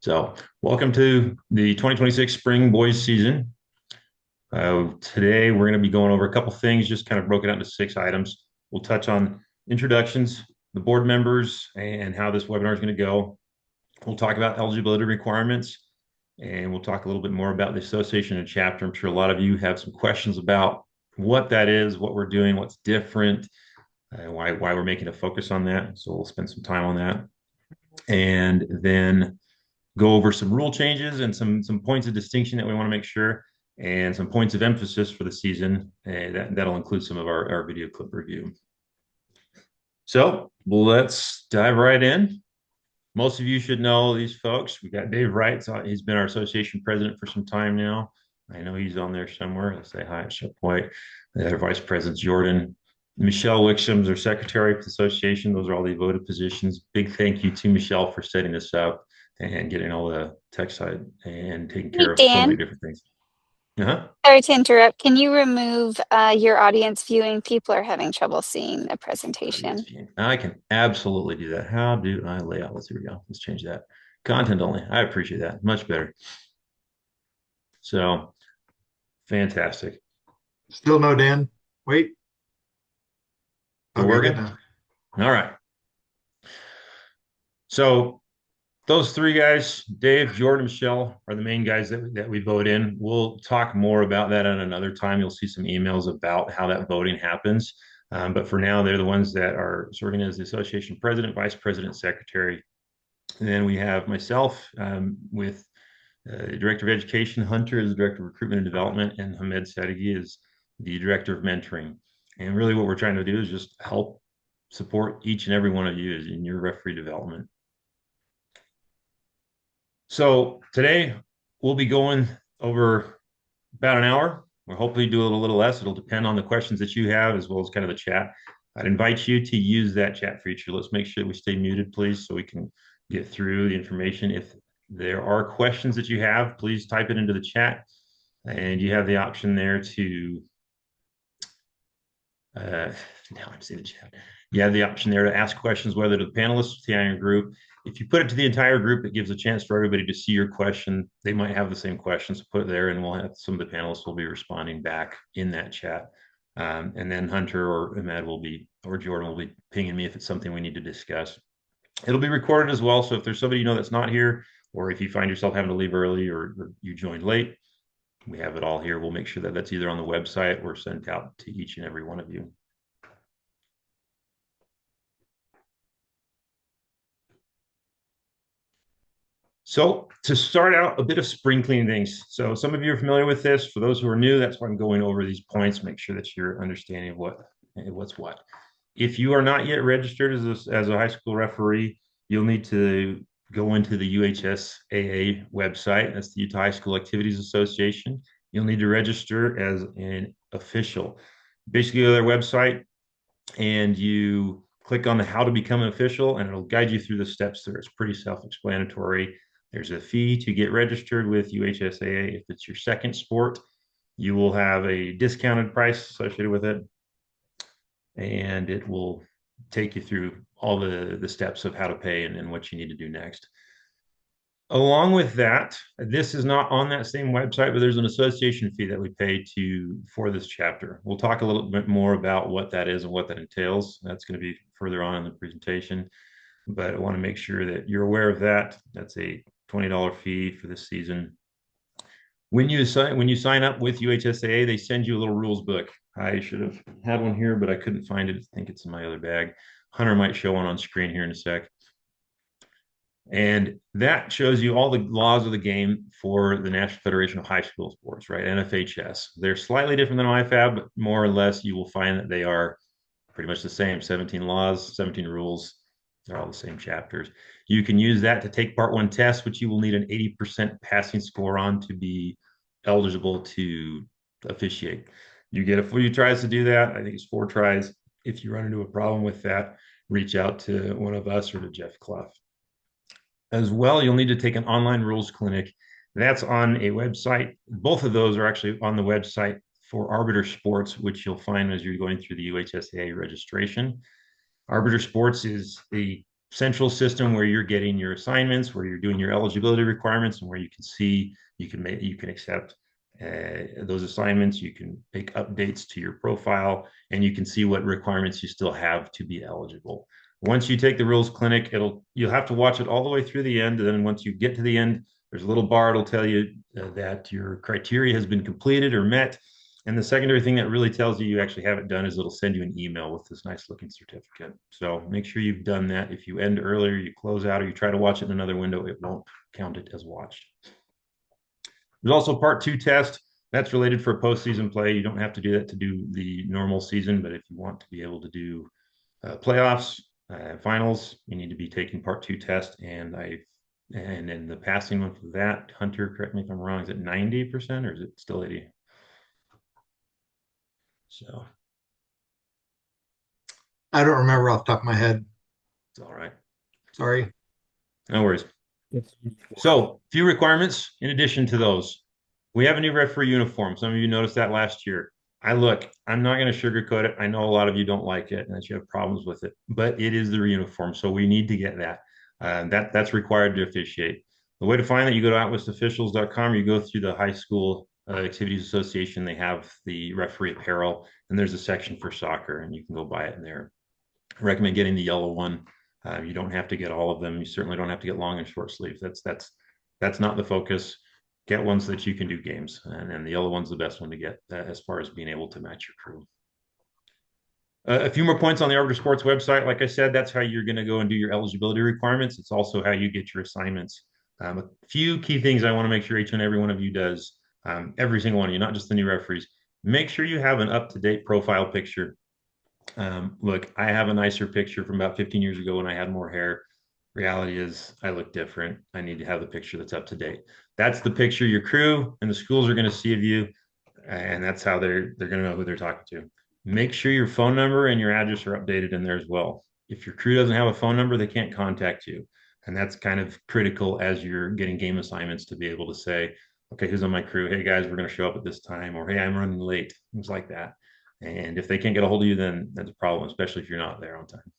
So, welcome to the 2026 spring boys season. Today, we're going to be going over a couple things, just kind of broken out into 6 items. We'll touch on introductions, the board members, and how this webinar is going to go. We'll talk about eligibility requirements, and we'll talk a little bit more about the association and chapter. I'm sure a lot of you have some questions about what that is, what we're doing, what's different, why we're making a focus on that. So, we'll spend some time on that. And then go over some rule changes and some points of distinction that we want to make sure, and some points of emphasis for the season. And that'll include some of our video clip review. So let's dive right in. Most of you should know these folks. We got Dave Wright. He's been our association president for some time now. I know he's on there somewhere. Let's say hi, Shep White. The other vice president, Jordan. Michelle Wicksham's our secretary of the association. Those are all the voted positions. Big thank you to Michelle for setting this up and getting all the tech side and taking Hey, care of so many Dan, different things. Uh-huh. sorry to interrupt. Can you remove your audience viewing? People are having trouble seeing the Audience presentation. view. I can absolutely do that. How do I lay out? Here we go. Let's change that. Content only. I appreciate that. Much better. So fantastic. Still no Dan. Wait. Still Okay, good working? now. All right. So those three guys, Dave, Jordan, Michelle, are the main guys that we vote in. We'll talk more about that at another time. You'll see some emails about how that voting happens. But for now, they're the ones that are serving as the association president, vice president, secretary. And then we have myself with director of education, Hunter is the director of recruitment and development, and Hamed Sadeghi is the director of mentoring. And really, what we're trying to do is just help support each and every one of you in your referee development. So today we'll be going over about an hour. We'll hopefully do a little less. It'll depend on the questions that you have as well as kind of the chat. I'd invite you to use that chat feature. Let's make sure we stay muted, please, so we can get through the information. If there are questions that you have, please type it into the chat. And you have the option there to, now I'm seeing the chat. You have the option there to ask questions, whether to the panelists, the iron group. If you put it to the entire group, it gives a chance for everybody to see your question. They might have the same questions, so put it there, and we'll have some of the panelists will be responding back in that chat. And then Hunter or Ahmed will be, or Jordan will be pinging me if it's something we need to discuss. It'll be recorded as well. So if there's somebody you know that's not here, or if you find yourself having to leave early or you joined late, we have it all here. We'll make sure that that's either on the website or sent out to each and every one of you. So to start out, a bit of spring cleaning things. So some of you are familiar with this. For those who are new, that's why I'm going over these points. Make sure that you're understanding of what's what. If you are not yet registered as a high school referee, you'll need to go into the UHSAA website. That's the Utah High School Activities Association. You'll need to register as an official. Basically, go to their website and you click on the how to become an official, and it'll guide you through the steps there. It's pretty self-explanatory. There's a fee to get registered with UHSAA. If it's your second sport, you will have a discounted price associated with it, and it will take you through all the steps of how to pay and what you need to do next. Along with that, this is not on that same website, but there's an association fee that we pay for this chapter. We'll talk a little bit more about what that is and what that entails. That's going to be further on in the presentation, but I want to make sure that you're aware of that. That's a $20 fee for this season. When you sign up with UHSAA, they send you a little rules book. I should have had one here, but I couldn't find it. I think it's in my other bag. Hunter might show one on screen here in a sec. And that shows you all the laws of the game for the National Federation of High School Sports, right? NFHS. They're slightly different than IFAB, but more or less you will find that they are pretty much the same. 17 laws, 17 rules. They're all the same chapters. You can use that to take part one test, which you will need an 80% passing score on to be eligible to officiate. You get a few tries to do that. I think it's 4 tries. If you run into a problem with that, reach out to one of us or to Jeff Clough. As well, you'll need to take an online rules clinic. That's on a website. Both of those are actually on the website for Arbiter Sports, which you'll find as you're going through the UHSAA registration. Arbiter Sports is the central system where you're getting your assignments, where you're doing your eligibility requirements, and where you can see you can accept those assignments. You can make updates to your profile, and you can see what requirements you still have to be eligible. Once you take the rules clinic, you'll have to watch it all the way through the end. And then once you get to the end, there's a little bar. It'll tell you that your criteria has been completed or met. And the secondary thing that really tells you you actually have it done is it'll send you an email with this nice looking certificate. So make sure you've done that. If you end earlier, you close out, or you try to watch it in another window, it won't count it as watched. There's also part 2 test. That's related for postseason play. You don't have to do that to do the normal season, but if you want to be able to do playoffs, finals, you need to be taking part 2 test. And then the passing one for that, Hunter, correct me if I'm wrong, is it 90% or is it still 80? So I don't remember off the top of my head. it's all right. Sorry. No worries. So, few requirements in addition to those. We have a new referee uniform. Some of you noticed that last year. I'm not going to sugarcoat it. I know a lot of you don't like it and that you have problems with it, but it is the uniform. So we need to get that. That's required to officiate. The way to find that, you go to outwestofficials.com, or you go through the high school activities association. They have the referee apparel, and there's a section for soccer, and you can go buy it in there. I recommend getting the yellow one. You don't have to get all of them. You certainly don't have to get long and short sleeves. That's not the focus. Get ones that you can do games, and the yellow one's the best one to get as far as being able to match your crew. A few more points on the Arbiter Sports website. Like I said, that's how you're going to go and do your eligibility requirements. It's also how you get your assignments. A few key things I want to make sure each and every one of you does. Every single one of you, not just the new referees. Make sure you have an up-to-date profile picture. Look, I have a nicer picture from about 15 years ago when I had more hair. Reality is I look different. I need to have the picture that's up to date. That's the picture your crew and the schools are going to see of you, and that's how they're going to know who they're talking to. Make sure your phone number and your address are updated in there as well. If your crew doesn't have a phone number, they can't contact you. And that's kind of critical as you're getting game assignments to be able to say, okay, who's on my crew? Hey guys, we're going to show up at this time, or hey, I'm running late, things like that. And if they can't get a hold of you, then that's a problem, especially if you're not there on time.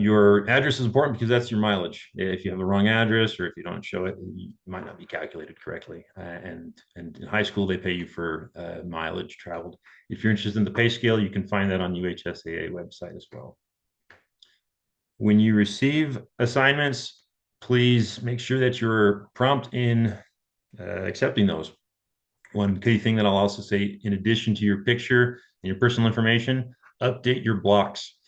Your address is important because that's your mileage. If you have the wrong address or if you don't show it, it might not be calculated correctly. And in high school, they pay you for mileage traveled. If you're interested in the pay scale, you can find that on UHSAA website as well. When you receive assignments, please make sure that you're prompt in accepting those. One key thing that I'll also say, in addition to your picture and your personal information, update your blocks.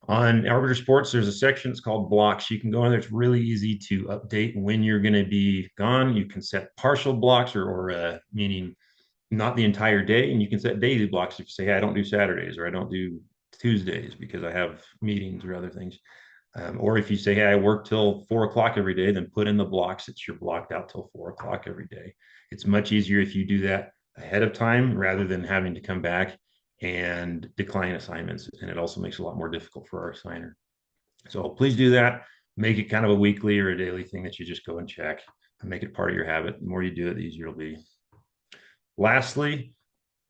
On Arbiter Sports, there's a section that's called blocks. You can go in there. It's really easy to update when you're going to be gone. You can set partial blocks or meaning not the entire day. And you can set daily blocks if you say, hey, I don't do Saturdays or I don't do Tuesdays because I have meetings or other things. Or if you say, hey, I work till 4 o'clock every day, then put in the blocks that you're blocked out till 4 o'clock every day. It's much easier if you do that ahead of time rather than having to come back and decline assignments. And it also makes it a lot more difficult for our assigner. So please do that. Make it kind of a weekly or a daily thing that you just go and check and make it part of your habit. The more you do it, the easier it'll be. Lastly,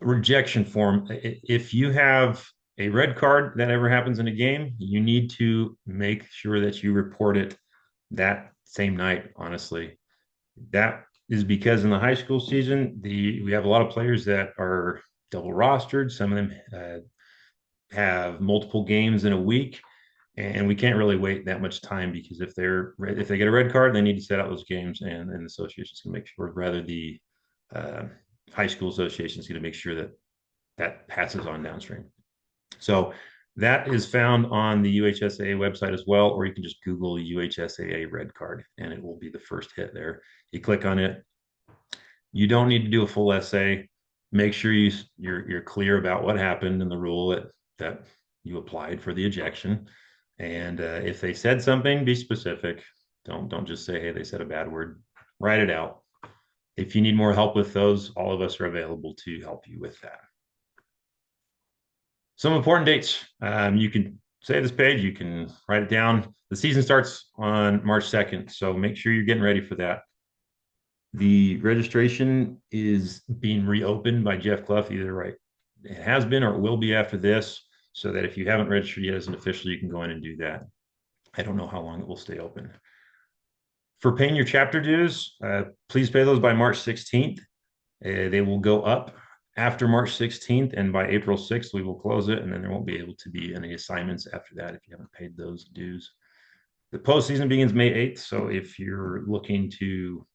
rejection form. If you have a red card that ever happens in a game, you need to make sure that you report it that same night, honestly. That is because in the high school season, we have a lot of players that are double rostered. Some of them have multiple games in a week, and we can't really wait that much time because if they get a red card, they need to set out those games, and the association's going to make sure, rather the high school association is going to make sure that that passes on downstream. So that is found on the UHSAA website as well, or you can just Google UHSAA red card, and it will be the first hit there. You click on it. You don't need to do a full essay. Make sure you're clear about what happened and the rule that you applied for the ejection. And if they said something, be specific. Don't just say, hey, they said a bad word. Write it out. If you need more help with those, all of us are available to help you with that. Some important dates. You can save this page. You can write it down. The season starts on March 2nd, so make sure you're getting ready for that. The registration is being reopened by Jeff Clough, either it has been or it will be after this. so that if you haven't registered yet as an official, you can go in and do that. I don't know how long it will stay open. For paying your chapter dues, please pay those by March 16th. They will go up after March 16th, and by April 6th, we will close it, and then there won't be able to be any assignments after that if you haven't paid those dues. The postseason begins May 8th, so if you're looking to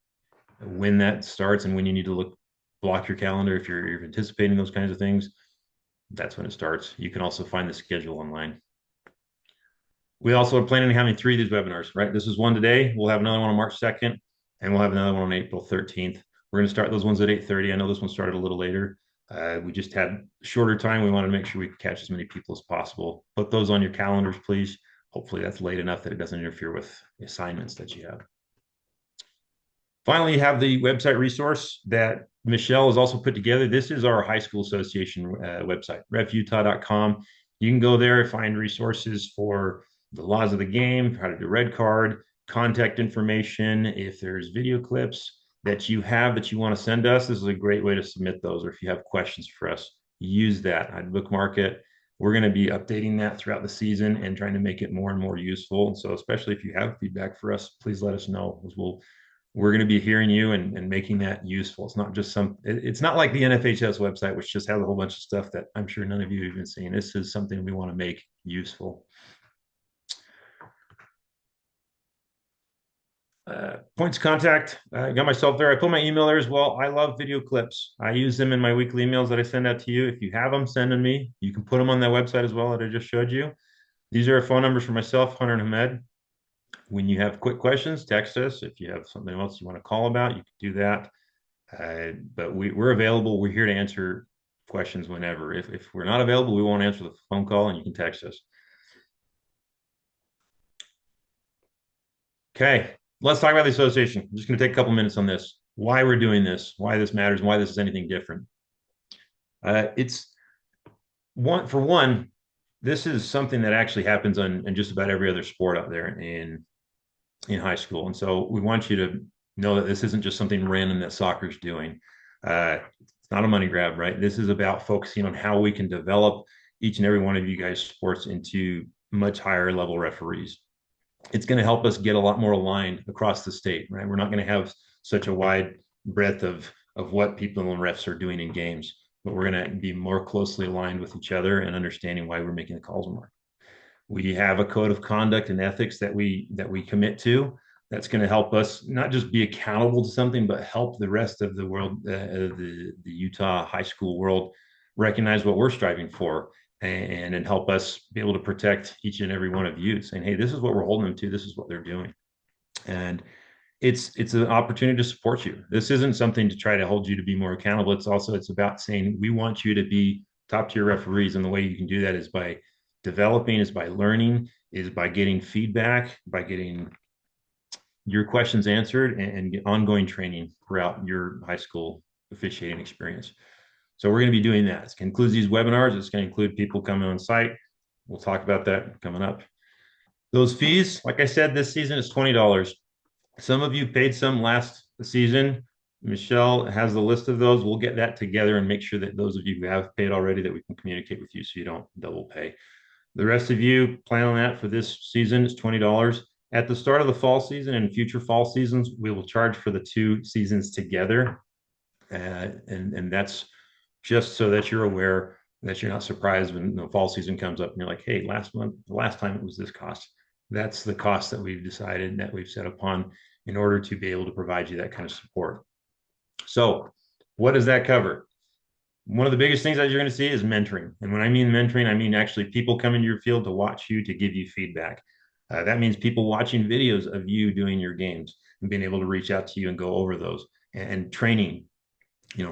when that starts and when you need to block your calendar, if you're anticipating those kinds of things, that's when it starts. You can also find the schedule online. We also are planning on having 3 of these webinars, right? This is one today. We'll have another one on March 2nd, and we'll have another one on April 13th. We're going to start those ones at 8:30. I know this one started a little later. We just had shorter time. We want to make sure we catch as many people as possible. Put those on your calendars, please. Hopefully that's late enough that it doesn't interfere with the assignments that you have. Finally, you have the website resource that Michelle has also put together. This is our high school association website, refutah.com. You can go there and find resources for the laws of the game, how to do red card, contact information. If there's video clips that you have that you want to send us, this is a great way to submit those. Or if you have questions for us, use that. I'd bookmark it. We're going to be updating that throughout the season and trying to make it more and more useful. And so especially if you have feedback for us, please let us know, because we're going to be hearing you and making that useful. It's not just it's not like the NFHS website, which just has a whole bunch of stuff that I'm sure none of you have even seen. This is something we want to make useful. Points of contact. I got myself there. I put my email there as well. I love video clips. I use them in my weekly emails that I send out to you. If you have them, send them me. You can put them on that website as well that I just showed you. These are phone numbers for myself, Hunter and Hamed. When you have quick questions, text us. If you have something else you want to call about, you can do that. But we're available. We're here to answer questions whenever. If we're not available, we won't answer the phone call, and you can text us. Okay, let's talk about the association. I'm just going to take a couple minutes on this. Why we're doing this, why this matters, why this is anything different. It's for one, this is something that actually happens in just about every other sport out there in high school. And so we want you to know that this isn't just something random that soccer's doing. It's not a money grab, right? This is about focusing on how we can develop each and every one of you guys' sports into much higher level referees. It's going to help us get a lot more aligned across the state, right? We're not going to have such a wide breadth of what people and refs are doing in games, but we're going to be more closely aligned with each other and understanding why we're making the calls more. We have a code of conduct and ethics that we commit to. That's going to help us not just be accountable to something, but help the rest of the world, the Utah high school world, recognize what we're striving for, and help us be able to protect each and every one of you, saying, hey, this is what we're holding them to. This is what they're doing. And it's an opportunity to support you. This isn't something to try to hold you to be more accountable. It's about saying, we want you to be top tier referees. And the way you can do that is by developing, is by learning, is by getting feedback, by getting your questions answered, and ongoing training throughout your high school officiating experience. So we're going to be doing that. It includes these webinars. It's going to include people coming on site. We'll talk about that coming up. Those fees, like I said, this season is $20. Some of you paid some last season. Michelle has the list of those. We'll get that together and make sure that those of you who have paid already, that we can communicate with you so you don't double pay. The rest of you plan on that for this season. It's $20. At the start of the fall season and future fall seasons, we will charge for the 2 seasons together. And that's just so that you're aware, that you're not surprised when the fall season comes up and you're like, hey, last time it was this cost. That's the cost that we've decided, that we've set upon in order to be able to provide you that kind of support. So what does that cover? One of the biggest things that you're going to see is mentoring. And when I mean mentoring, I mean actually people come into your field to watch you, to give you feedback. That means people watching videos of you doing your games and being able to reach out to you and go over those, and training.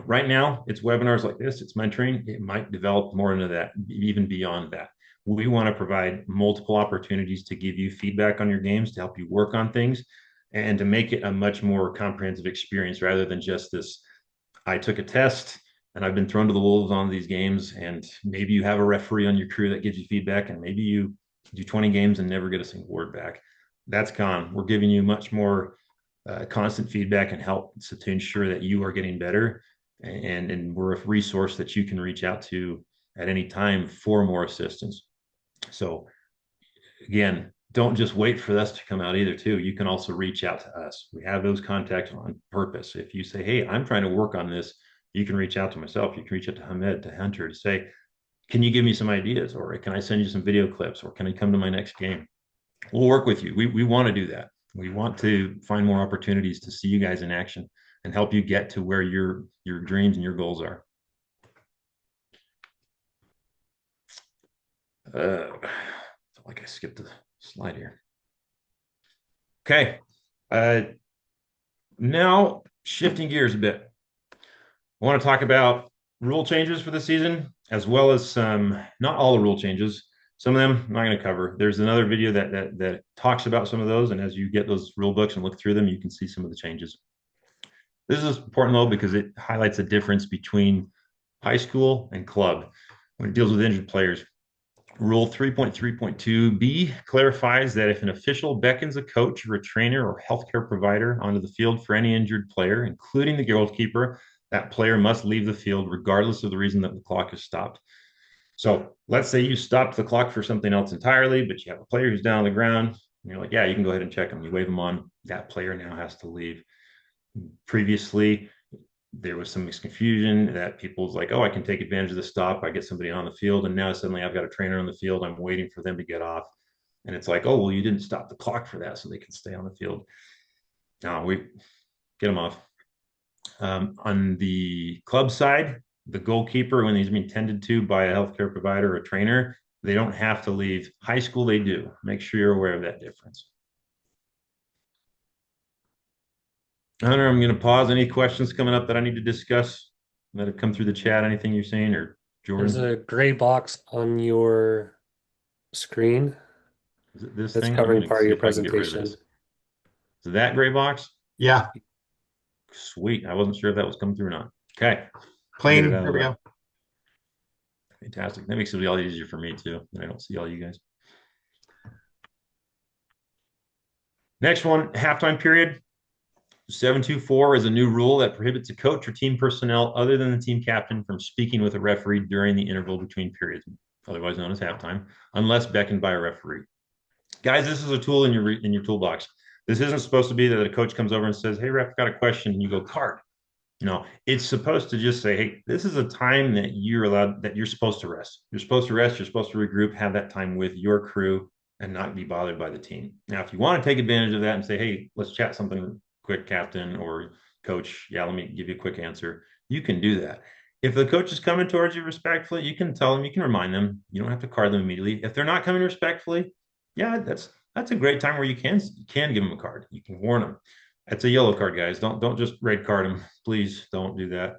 Right now it's webinars like this, it's mentoring. It might develop more into that, even beyond that. We want to provide multiple opportunities to give you feedback on your games, to help you work on things, and to make it a much more comprehensive experience, rather than just this, I took a test and I've been thrown to the wolves on these games. And maybe you have a referee on your crew that gives you feedback, and maybe you do 20 games and never get a single word back. That's gone. We're giving you much more constant feedback and help to ensure that you are getting better. And we're a resource that you can reach out to at any time for more assistance. So again, don't just wait for us to come out either too. You can also reach out to us. We have those contacts on purpose. If you say, hey, I'm trying to work on this, you can reach out to myself. You can reach out to Hamed, to Hunter, to say, can you give me some ideas? Or can I send you some video clips? Or can I come to my next game? We'll work with you. We want to do that. We want to find more opportunities to see you guys in action and help you get to where your dreams and your goals are. Like I skipped the slide here. Okay. Now shifting gears a bit. I want to talk about rule changes for the season, as well as some, not all the rule changes. Some of them I'm not going to cover. There's another video that talks about some of those, and as you get those rule books and look through them, you can see some of the changes. This is important though because it highlights the difference between high school and club when it deals with injured players. Rule 3.3.2b clarifies that if an official beckons a coach or a trainer or healthcare provider onto the field for any injured player, including the goalkeeper, that player must leave the field regardless of the reason that the clock is stopped. So let's say you stopped the clock for something else entirely, but you have a player who's down on the ground, and you're like, yeah, you can go ahead and check him. You wave him on. That player now has to leave. Previously, there was some confusion that people's like, oh, I can take advantage of the stop. I get somebody on the field, and now suddenly I've got a trainer on the field. I'm waiting for them to get off. And it's like, oh, well, you didn't stop the clock for that, so they can stay on the field. Now we get them off. On the club side, the goalkeeper, when he's being tended to by a healthcare provider or a trainer, they don't have to leave. High school, they do. Make sure you're aware of that difference. Hunter, I'm going to pause. Any questions coming up that I need to discuss that have come through the chat? Anything you're saying, or There's Jordan? a gray box on your screen Is it this that's thing? covering I'm part of see your if I can get rid of presentation. this. Is that gray box? Yeah, Sweet. I wasn't sure if that was coming through or not. Okay. plain. Get it out There of we the go. way. Fantastic. That makes it a lot easier for me too. That I don't see all you guys. Next one, halftime period. 724 is a new rule that prohibits a coach or team personnel other than the team captain from speaking with a referee during the interval between periods, otherwise known as halftime, unless beckoned by a referee. Guys, this is a tool in your toolbox. This isn't supposed to be that a coach comes over and says, hey, ref, got a question, and you go, card. No, it's supposed to just say, hey, this is a time that you're supposed to rest. You're supposed to rest, you're supposed to regroup, have that time with your crew and not be bothered by the team. Now, if you want to take advantage of that and say, hey, let's chat something quick, captain or coach, yeah, let me give you a quick answer. You can do that. If the coach is coming towards you respectfully, you can tell them, you can remind them. You don't have to card them immediately. If they're not coming respectfully, yeah, that's a great time where you can give them a card. You can warn them. That's a yellow card, guys. Don't just red card them. Please don't do that.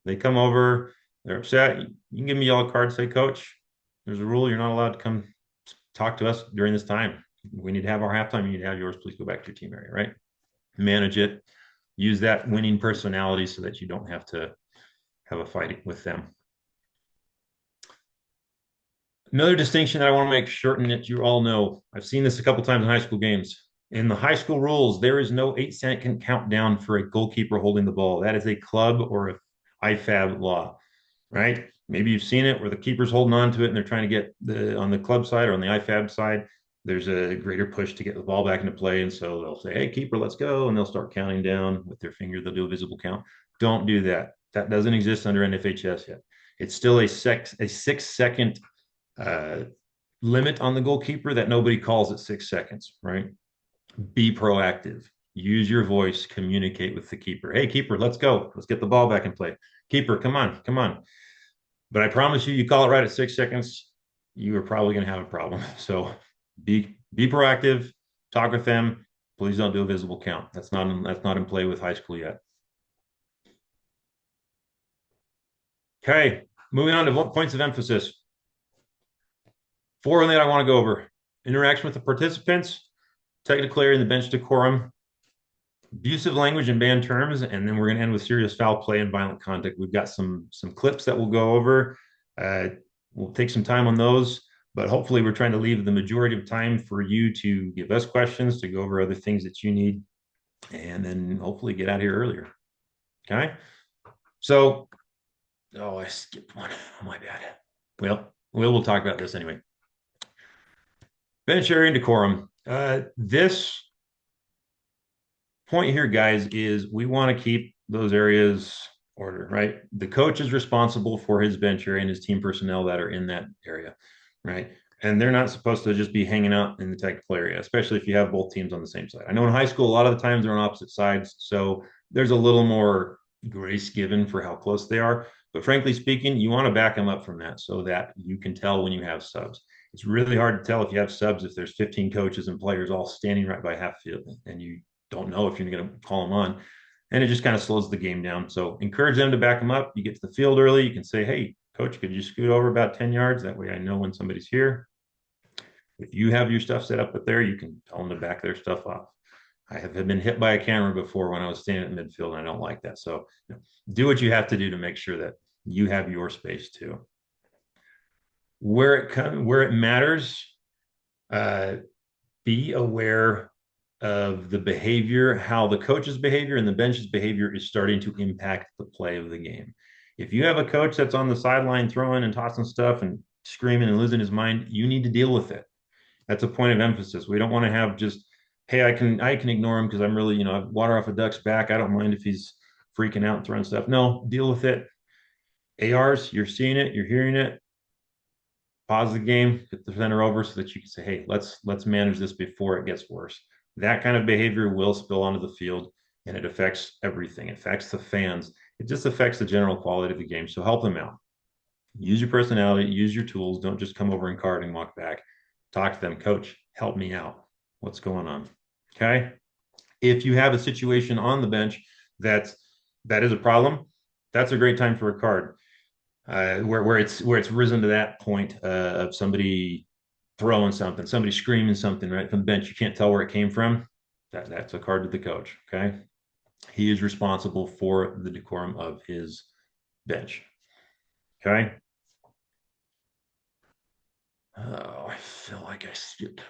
They come over, they're upset. You can give them a yellow card, say, coach, there's a rule. You're not allowed to come talk to us during this time. We need to have our halftime. You need to have yours. Please go back to your team area, right? Manage it. Use that winning personality so that you don't have to have a fight with them. Another distinction that I want to make certain that you all know, I've seen this a couple times in high school games. In the high school rules, there is no 8-second countdown for a goalkeeper holding the ball. That is a club or a IFAB law, right? Maybe you've seen it where the keeper's holding on to it and they're trying to get on the club side or on the IFAB side, there's a greater push to get the ball back into play. And so they'll say, hey, keeper, let's go. And they'll start counting down with their finger. They'll do a visible count. Don't do that. That doesn't exist under NFHS yet. It's still a 6-second limit on the goalkeeper that nobody calls at 6 seconds, right? Be proactive. Use your voice. Communicate with the keeper. Hey, keeper, let's go. Let's get the ball back in play. Keeper, come on, come on. But I promise you, you call it right at 6 seconds, you are probably going to have a problem. So be proactive. Talk with them. Please don't do a visible count. That's not in play with high school yet. Okay, moving on to points of emphasis. 4 only I want to go over. Interaction with the participants, technical area in the bench decorum, abusive language and banned terms, and then we're going to end with serious foul play and violent conduct. We've got some clips that we'll go over. We'll take some time on those, but hopefully we're trying to leave the majority of time for you to give us questions, to go over other things that you need, and then hopefully get out here earlier. Okay? So, oh, I skipped one. Oh, my bad. Well, we'll talk about this anyway. Bench area and decorum. This point here, guys, is we want to keep those areas ordered, right? The coach is responsible for his bench area and his team personnel that are in that area, right? And they're not supposed to just be hanging out in the technical area, especially if you have both teams on the same side. I know in high school, a lot of the times they're on opposite sides. So there's a little more grace given for how close they are. But frankly speaking, you want to back them up from that so that you can tell when you have subs. It's really hard to tell if you have subs if there's 15 coaches and players all standing right by half field and you don't know if you're going to call them on. And it just kind of slows the game down. So encourage them to back them up. You get to the field early. You can say, hey, coach, could you scoot over about 10 yards? That way I know when somebody's here. If you have your stuff set up up there, you can tell them to back their stuff off. I have been hit by a camera before when I was standing at midfield, and I don't like that. So do what you have to do to make sure that you have your space too. Where it matters, be aware of the behavior, how the coach's behavior and the bench's behavior is starting to impact the play of the game. If you have a coach that's on the sideline throwing and tossing stuff and screaming and losing his mind, you need to deal with it. That's a point of emphasis. We don't want to have just, hey, I can ignore him because I'm really, water off a duck's back. I don't mind if he's freaking out and throwing stuff. No, deal with it. ARs, you're seeing it, you're hearing it. Pause the game, get the center over so that you can say, hey, let's manage this before it gets worse. That kind of behavior will spill onto the field and it affects everything. It affects the fans. It just affects the general quality of the game. So help them out. Use your personality, use your tools. Don't just come over and card and walk back. Talk to them, coach, help me out. What's going on? Okay. If you have a situation on the bench that is a problem, that's a great time for a card. Where it's risen to that point of somebody throwing something, somebody screaming something right from the bench. You can't tell where it came from. That's a card to the coach. Okay. He is responsible for the decorum of his bench. Okay. Oh, I feel like I skipped.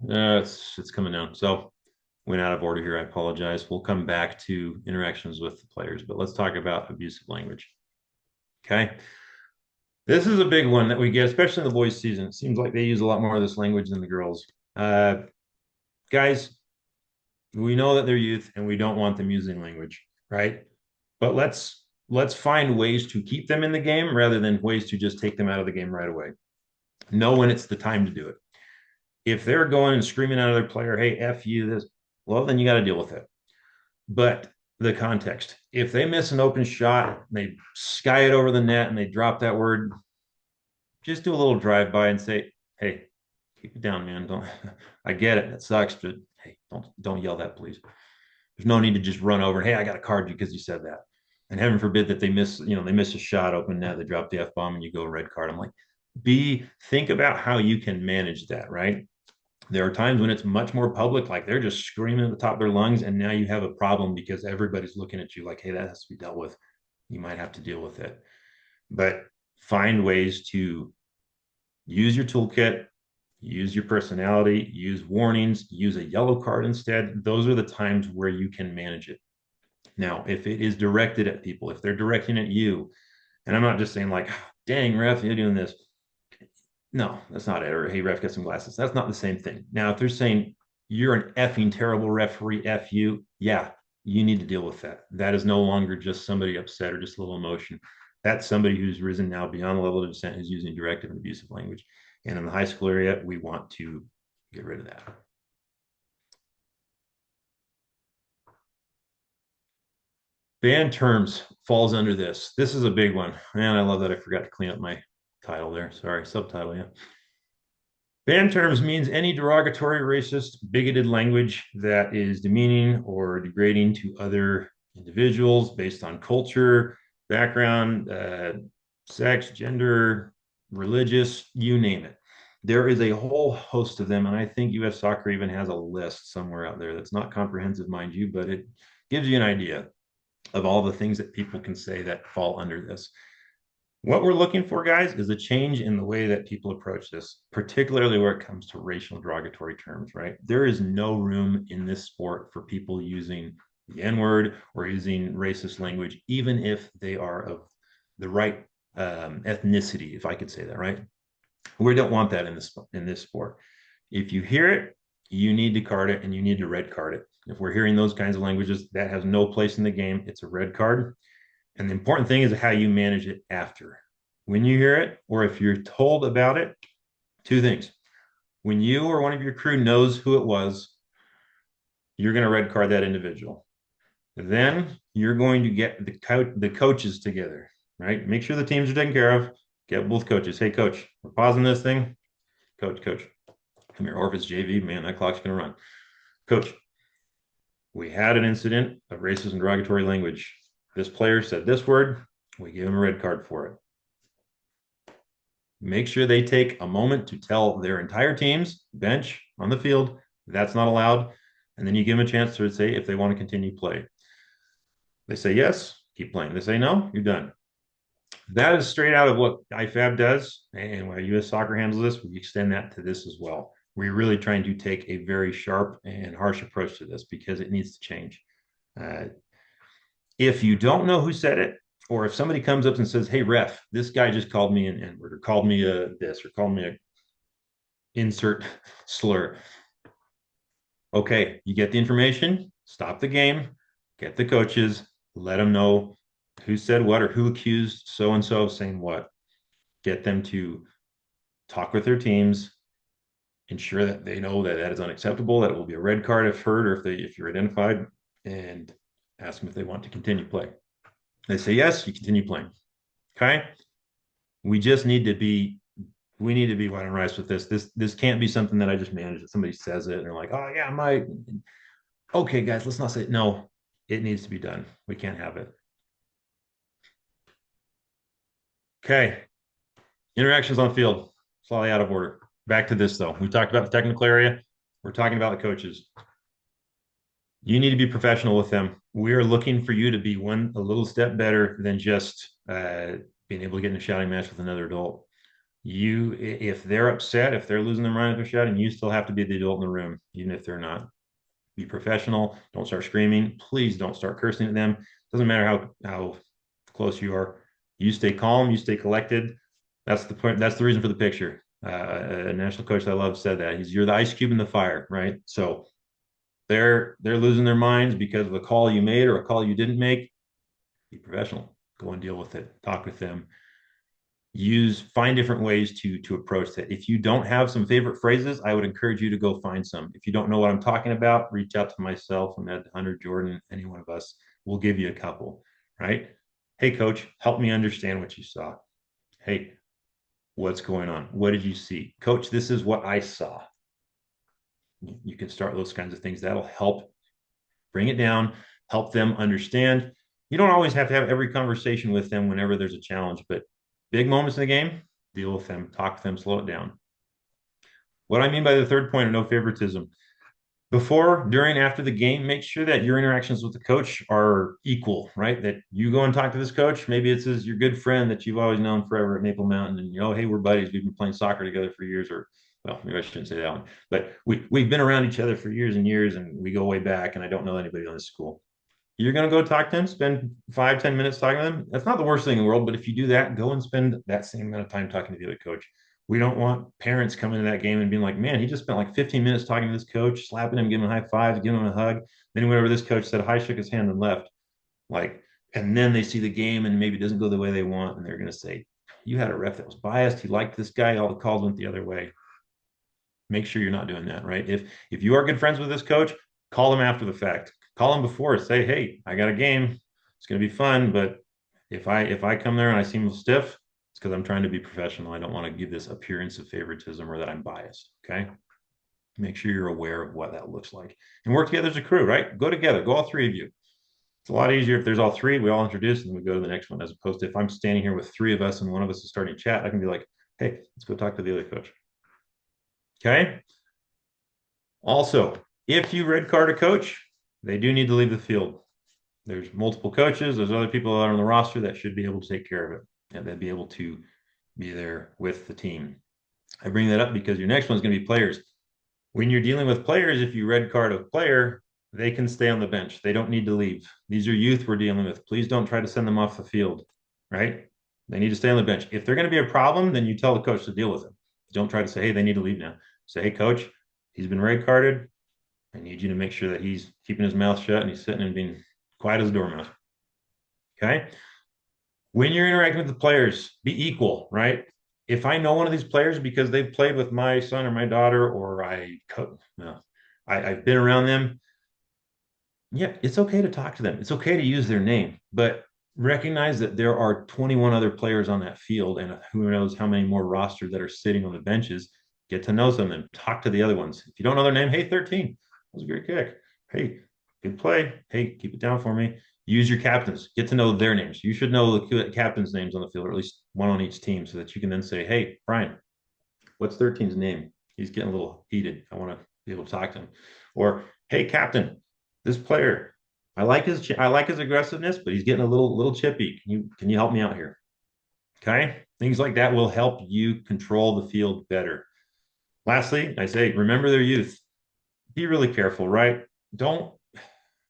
It's coming down. So went out of order here. I apologize. We'll come back to interactions with the players, but let's talk about abusive language. Okay. This is a big one that we get, especially in the boys' season. It seems like they use a lot more of this language than the girls. Guys, we know that they're youth and we don't want them using language, right? But let's find ways to keep them in the game rather than ways to just take them out of the game right away. Know when it's the time to do it. If they're going and screaming at their player, hey, F you, this, well, then you got to deal with it. But the context, if they miss an open shot, they sky it over the net and they drop that word, just do a little drive by and say, hey, keep it down, man. Don't, I get it. It sucks, but hey, don't yell that, please. There's no need to just run over and, hey, I got to card you because you said that. And heaven forbid that they miss a shot open net, they drop the F-bomb and you go red card. I'm like, think about how you can manage that, right? There are times when it's much more public, like they're just screaming at the top of their lungs, and now you have a problem because everybody's looking at you like, hey, that has to be dealt with. You might have to deal with it. But find ways to use your toolkit, use your personality, use warnings, use a yellow card instead. Those are the times where you can manage it. Now, if it is directed at people, if they're directing at you, and I'm not just saying like, dang, ref, you're doing this. No, that's not it. Or, hey, ref, get some glasses. That's not the same thing. Now, if they're saying you're an effing terrible referee, F you, yeah, you need to deal with that. That is no longer just somebody upset or just a little emotion. That's somebody who's risen now beyond the level of dissent, who's using directive and abusive language. And in the high school area, we want to get rid of that. Banned terms falls under this. This is a big one. Man, I love that I forgot to clean up my title there. Sorry, subtitle, yeah. Banned terms means any derogatory, racist, bigoted language that is demeaning or degrading to other individuals based on culture, background, sex, gender, religious, you name it. There is a whole host of them, and I think US Soccer even has a list somewhere out there that's not comprehensive, mind you, but it gives you an idea of all the things that people can say that fall under this. What we're looking for, guys, is a change in the way that people approach this, particularly where it comes to racial derogatory terms, right? There is no room in this sport for people using the N-word or using racist language, even if they are of the right ethnicity, if I could say that, right? We don't want that in this sport. If you hear it, you need to card it and you need to red card it. If we're hearing those kinds of languages, that has no place in the game. It's a red card. And the important thing is how you manage it after. When you hear it, or if you're told about it, two things. When you or one of your crew knows who it was, you're going to red card that individual. Then you're going to get the coaches together, right? Make sure the teams are taken care of. Get both coaches. Hey, coach, we're pausing this thing. Coach, come here. Or if it's JV, man, that clock's going to run. Coach, we had an incident of racist and derogatory language. This player said this word. We give him a red card for it. Make sure they take a moment to tell their entire teams, bench, on the field, that's not allowed. And then you give them a chance to say if they want to continue play. They say yes, keep playing. They say no, you're done. That is straight out of what IFAB does, and why US Soccer handles this. We extend that to this as well. We're really trying to take a very sharp and harsh approach to this because it needs to change. If you don't know who said it, or if somebody comes up and says, hey, ref, this guy just called me an N-word, or called me a this, or called me a insert slur. Okay, you get the information, stop the game, get the coaches, let them know who said what or who accused so-and-so of saying what. Get them to talk with their teams, ensure that they know that that is unacceptable, that it will be a red card if heard, or if you're identified, and ask them if they want to continue play. They say yes, you continue playing. Okay. We need to be white on rice with this. This can't be something that I just manage. That somebody says it and they're like, oh yeah, okay, guys, let's not say it. No, it needs to be done. We can't have it. Okay. Interactions on the field, slightly out of order. Back to this though. We talked about the technical area. We're talking about the coaches. You need to be professional with them. We are looking for you to be a little step better than just being able to get in a shouting match with another adult. If they're upset, if they're losing their mind, if they're shouting, you still have to be the adult in the room, even if they're not. Be professional. Don't start screaming. Please don't start cursing at them. Doesn't matter how close you are. You stay calm. You stay collected. That's the point. That's the reason for the picture. A national coach that I love said that you're the ice cube in the fire, right? So they're losing their minds because of a call you made or a call you didn't make. Be professional. Go and deal with it. Talk with them. Find different ways to approach that. If you don't have some favorite phrases, I would encourage you to go find some. If you don't know what I'm talking about, reach out to myself, I'm at Hunter, Jordan, any one of us. We'll give you a couple, right? Hey, coach, help me understand what you saw. Hey, what's going on? What did you see? Coach, this is what I saw. You can start those kinds of things. That'll help bring it down, help them understand. You don't always have to have every conversation with them whenever there's a challenge, but big moments in the game, deal with them, talk to them, slow it down. What I mean by the third point of no favoritism, before, during, after the game, make sure that your interactions with the coach are equal, right? That you go and talk to this coach. Maybe it's your good friend that you've always known forever at Maple Mountain, and hey, we're buddies. We've been playing soccer together for years, or well, maybe I shouldn't say that one, but we've been around each other for years and years, and we go way back. And I don't know anybody on this school. You're going to go talk to them, spend 5-10 minutes talking to them. That's not the worst thing in the world, but if you do that, go and spend that same amount of time talking to the other coach. We don't want parents coming to that game and being like, man, he just spent like 15 minutes talking to this coach, slapping him, giving him high fives, giving him a hug. Then whenever this coach said hi, shook his hand and left. And then they see the game and maybe it doesn't go the way they want. And they're going to say, you had a ref that was biased. He liked this guy. All the calls went the other way. Make sure you're not doing that, right? If you are good friends with this coach, call him after the fact. Call him before. Say, hey, I got a game. It's going to be fun, but if I come there and I seem stiff, it's because I'm trying to be professional. I don't want to give this appearance of favoritism or that I'm biased. Okay. Make sure you're aware of what that looks like and work together as a crew, right? Go together. Go all three of you. It's a lot easier if there's all three. We all introduce and we go to the next one, as opposed to if I'm standing here with three of us and one of us is starting to chat, I can be like, hey, let's go talk to the other coach. Okay. Also, if you red card a coach, they do need to leave the field. There's multiple coaches. There's other people out on the roster that should be able to take care of it. And they'll be able to be there with the team. I bring that up because your next one is going to be players. When you're dealing with players, if you red card a player, they can stay on the bench. They don't need to leave. These are youth we're dealing with. Please don't try to send them off the field, right? They need to stay on the bench. If they're going to be a problem, then you tell the coach to deal with them. Don't try to say, hey, they need to leave now. Say, hey, coach, he's been red carded. I need you to make sure that he's keeping his mouth shut and he's sitting and being quiet as a dormouse. Okay. When you're interacting with the players, be equal, right? If I know one of these players because they've played with my son or my daughter, or I've been around them, yeah, it's okay to talk to them. It's okay to use their name, but recognize that there are 21 other players on that field, and who knows how many more rosters that are sitting on the benches. Get to know some of them. Talk to the other ones. If you don't know their name, hey, 13, that was a great kick. Hey, good play. Hey, keep it down for me. Use your captains. Get to know their names. You should know the captains' names on the field, or at least one on each team, so that you can then say, hey, Brian, what's 13's name? He's getting a little heated. I want to be able to talk to him. Or, hey, captain, this player, I like his aggressiveness, but he's getting a little chippy. Can you help me out here? Okay, things like that will help you control the field better. Lastly, I say remember their youth. Be really careful, right? Don't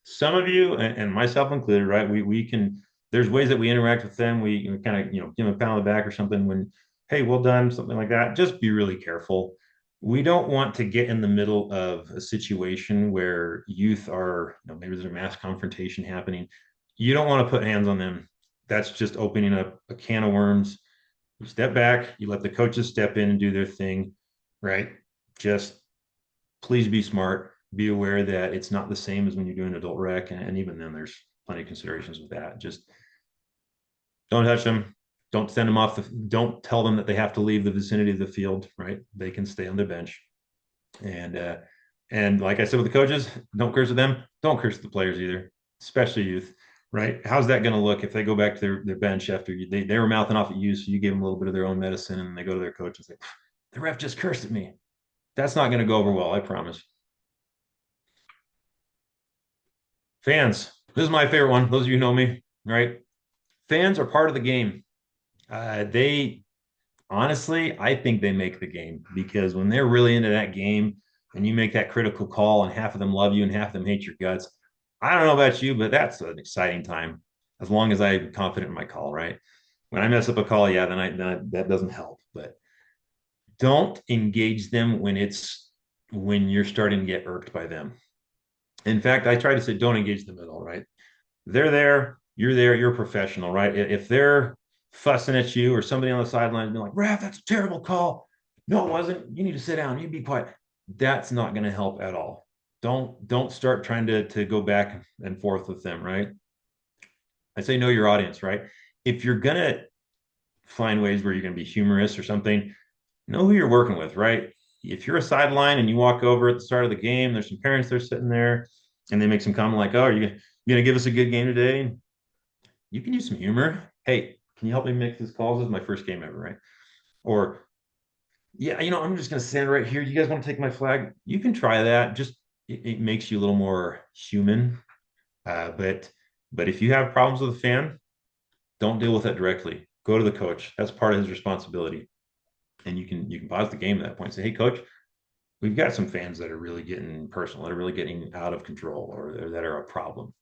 Some of you and myself included, right? We can there's ways that we interact with them. We kind of give them a pat on the back or something when, hey, well done, something like that. Just be really careful. We don't want to get in the middle of a situation where youth are, maybe there's a mass confrontation happening. You don't want to put hands on them. That's just opening up a can of worms. You step back, you let the coaches step in and do their thing, right? Just please be smart. Be aware that it's not the same as when you're doing adult rec, and even then, there's plenty of considerations with that. Just don't touch them. Don't send them off. Don't tell them that they have to leave the vicinity of the field. Right? They can stay on the bench. And like I said with the coaches, don't curse at them. Don't curse at the players either, especially youth. Right? How's that going to look if they go back to their bench after they were mouthing off at you, so you gave them a little bit of their own medicine, and they go to their coach and say, "The ref just cursed at me." That's not going to go over well. I promise. Fans. This is my favorite one. Those of you who know me, right? Fans are part of the game. They honestly, I think they make the game, because when they're really into that game and you make that critical call and half of them love you and half of them hate your guts, I don't know about you, but that's an exciting time as long as I'm confident in my call, right? When I mess up a call, yeah, then that doesn't help. But don't engage them when you're starting to get irked by them. In fact, I try to say don't engage them at all, right? They're there, you're a professional, right? If they're fussing at you, or somebody on the sidelines being like, "Ref, that's a terrible call." No, it wasn't. You need to sit down. You be quiet. That's not going to help at all. Don't start trying to go back and forth with them, right? I say know your audience, right? If you're gonna find ways where you're gonna be humorous or something, know who you're working with, right? If you're a sideline and you walk over at the start of the game, there's some parents that are sitting there, and they make some comment like, "Oh, are you gonna give us a good game today?" You can use some humor. Hey, can you help me make this call? This is my first game ever, right? Or, yeah, I'm just gonna stand right here. You guys want to take my flag? You can try that. Just it makes you a little more human. But if you have problems with a fan, don't deal with that directly. Go to the coach. That's part of his responsibility. And you can pause the game at that point and say, "Hey, coach, we've got some fans that are really getting personal, that are really getting out of control, or that are a problem."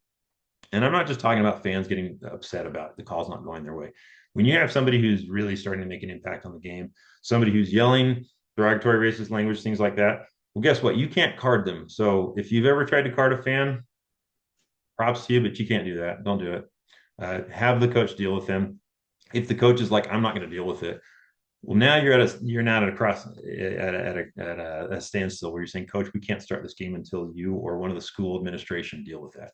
And I'm not just talking about fans getting upset about the calls not going their way. When you have somebody who's really starting to make an impact on the game, somebody who's yelling derogatory racist language, things like that, well, guess what? You can't card them. So if you've ever tried to card a fan, props to you, but you can't do that. Don't do it. Have the coach deal with them. If the coach is like, "I'm not going to deal with it," well, now you're not at a standstill where you're saying, "Coach, we can't start this game until you or one of the school administration deal with that."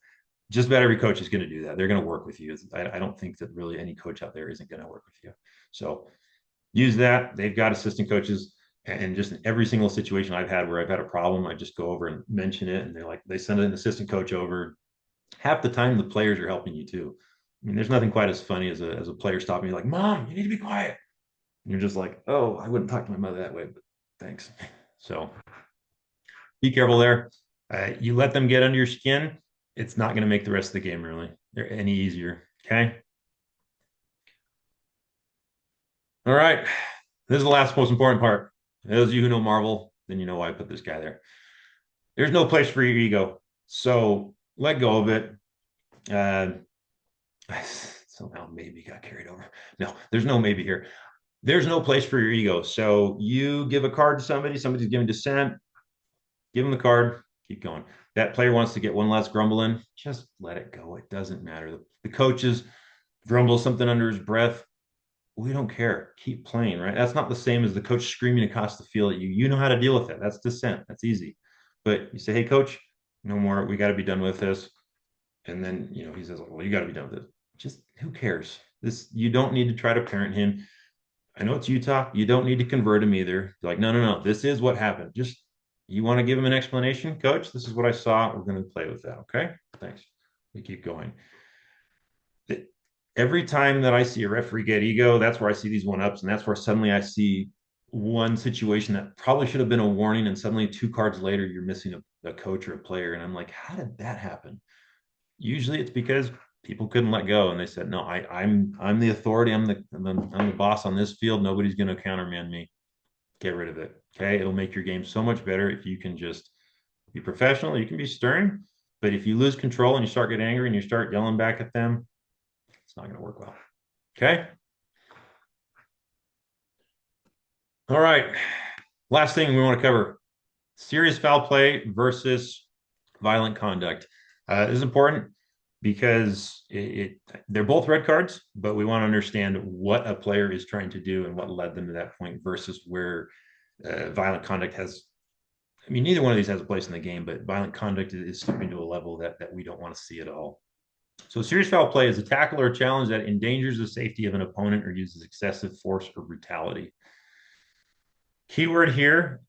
Just about every coach is going to do that. They're going to work with you. I don't think that really any coach out there isn't going to work with you. So use that. They've got assistant coaches, and just in every single situation I've had where I've had a problem, I just go over and mention it, and they send an assistant coach over. Half the time, the players are helping you too. I mean, there's nothing quite as funny as a player stopping you like, "Mom, you need to be quiet." And you're just like, "Oh, I wouldn't talk to my mother that way, but thanks." So be careful there. You let them get under your skin, it's not going to make the rest of the game really any easier. Okay. All right. This is the last most important part. Those of you who know Marvel, then you know why I put this guy there. There's no place for your ego. So let go of it. somehow maybe got carried over. No, there's no maybe here. There's no place for your ego. So you give a card to somebody, somebody's giving dissent, give them the card, keep going. That player wants to get one last grumble in, just let it go. It doesn't matter. The coaches grumble something under his breath. We don't care. Keep playing, right? That's not the same as the coach screaming across the field at you. You know how to deal with that. That's dissent. That's easy. But you say, hey, coach, no more. We got to be done with this. And then, he says, well, you got to be done with it. Just who cares? You don't need to try to parent him. I know it's Utah. You don't need to convert him either. Like, no. This is what happened. Just, you want to give him an explanation, coach? This is what I saw. We're going to play with that. Okay. Thanks. We keep going. Every time that I see a referee get ego, that's where I see these 1-ups. And that's where suddenly I see one situation that probably should have been a warning. And suddenly 2 cards later, you're missing a coach or a player. And I'm like, how did that happen? Usually it's because people couldn't let go and they said, no, I'm the authority. I'm the boss on this field. Nobody's going to countermand me. Get rid of it. Okay. It'll make your game so much better if you can just be professional. You can be stern, but if you lose control and you start getting angry and you start yelling back at them, it's not going to work well. Okay. All right. Last thing we want to cover, serious foul play versus violent conduct. This is important because they're both red cards, but we want to understand what a player is trying to do and what led them to that point versus where violent conduct has. I mean, neither one of these has a place in the game, but violent conduct is stepping to a level that we don't want to see at all. So serious foul play is a tackle or a challenge that endangers the safety of an opponent or uses excessive force or brutality. Keyword here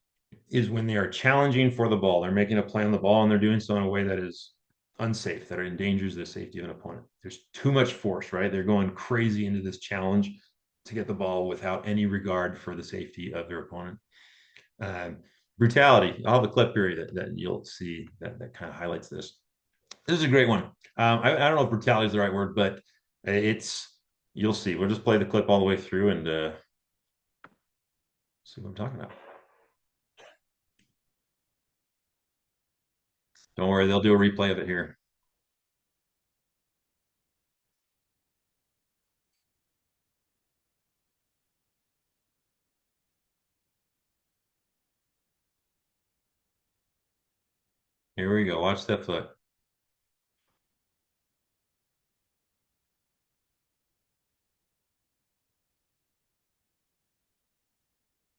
is when they are challenging for the ball. They're making a play on the ball and they're doing so in a way that is unsafe, that endangers the safety of an opponent. There's too much force, right? They're going crazy into this challenge to get the ball without any regard for the safety of their opponent. Brutality. I'll have a clip here that you'll see that kind of highlights this. This is a great one. I don't know if brutality is the right word, but you'll see. We'll just play the clip all the way through and see what I'm talking about. Don't worry, they'll do a replay of it here. Here we go. Watch that foot.